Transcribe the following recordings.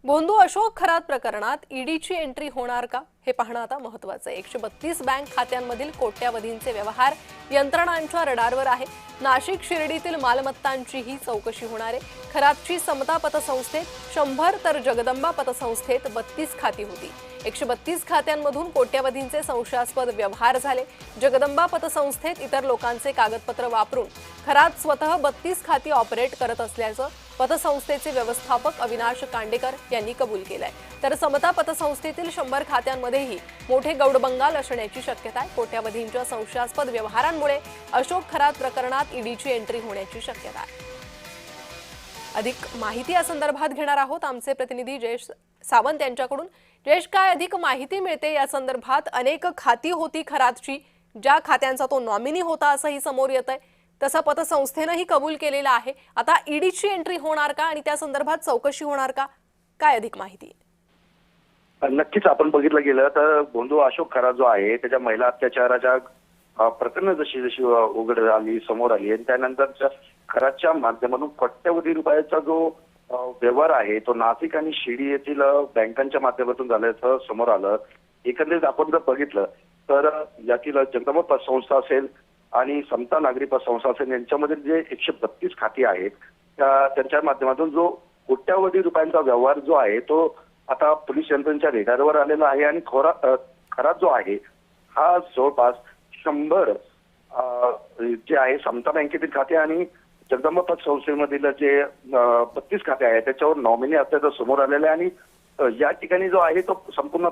भोंदू अशोक खरात प्रकरणात ईडीची एंट्री होणार का हे पाहणं आता महत्त्वाचं आहे। 132 बँक खात्यांमधील कोट्यावधींचे व्यवहार यंत्रणांच्या रडारवर आहे। नाशिक शिर्डीतील मालमत्तांचीही चौकशी होणार आहे। खरातची समता पतसंस्थेत 100 तर जगदंबा पतसंस्थेत 32 खाती होती। 132 खात्यांमधून कोट्यावधींचे संशयास्पद व्यवहार झाले। जगदंबा पतसंस्थेत इतर लोकांचे कागदपत्र वापरून खरात स्वतः 32 खाती ऑपरेट करत असल्याचं पतसंस्थेचे व्यवस्थापक अविनाश कांडेकर यांनी कबूल केलंय। तर समता पतसंस्थेतील 100 खात्यांमध्येही मोठे गौडबंगाल असण्याची शक्यता आहे। कोट्यावधींच्या संशयास्पद व्यवहारांमुळे अशोक खरात प्रकरणात ईडीची एंट्री होण्याची शक्यता आहे। अधिक माहिती या संदर्भात घेणार आहोत आमचे प्रतिनिधी जयेश सावंत यांच्याकडून। जयेश, काय अधिक माहिती मिळते या संदर्भात? अनेक खाती होती खरातची, ज्या खात्यांचा तो नॉमिनी होता असंही समोर येतंय। तसं पतसंस्थेनंही कबूल केलेलं आहे। आता ईडीची एंट्री होणार का आणि त्या संदर्भात चौकशी होणार का? काय अधिक माहिती? नक्कीच आपण बघितलं गेलं तर भोंदू अशोक खरात जो आहे त्याच्या महिला अत्याचाराच्या प्रकरण जशी जशी उघड आली समोर आली आणि त्यानंतर खरातच्या माध्यमातून कोट्यवधी रुपयाचा जो व्यवहार आहे तो नाशिक आणि शिर्डी येथील बँकांच्या माध्यमातून झाल्याचं समोर आलं। एकंदरीत आपण जर बघितलं तर यातील जगदंबा पतसंस्था असेल आणि समता नागरी पतसंस्था असेल यांच्यामध्ये जे 132 खाती आहेत त्यांच्या माध्यमातून जो कोट्यवधी रुपयांचा व्यवहार जो आहे तो आता पोलीस यंत्रणेच्या रेडारवर आलेला आहे आणि खरात जो आहे हा जवळपास 100 जे आहे समता बँकेतील खाते आणि जगदंबा पतसंस्थेमधील जे 32 खाते आहेत त्याच्यावर नॉमिनी असल्याचं समोर आलेलं आहे। आणि या ठिकाणी जो आहे तो संपूर्ण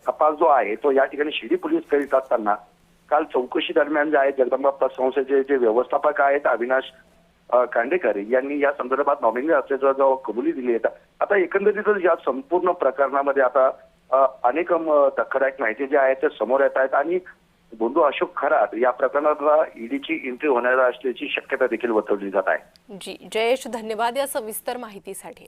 तपास जो आहे तो या ठिकाणी शिर्डी पोलीस करीत असताना काल चौकशी दरम्यान जे आहे जगदंबा पतसंस्थेचे जे व्यवस्थापक आहेत अविनाश कांडेकर यांनी या संदर्भात नॉमिनी असल्याचं जो कबुली दिली आहे। आता एकंदरीतच या संपूर्ण प्रकरणामध्ये आता अनेक धक्कादायक माहिती जी आहे ते समोर येत आहेत आणि भोंदू अशोक खरात या प्रकरणाला ईडीची एंट्री होणार असल्याची शक्यता देखील वर्तवली जात आहे। जी जयेश, धन्यवाद या सविस्तर माहितीसाठी।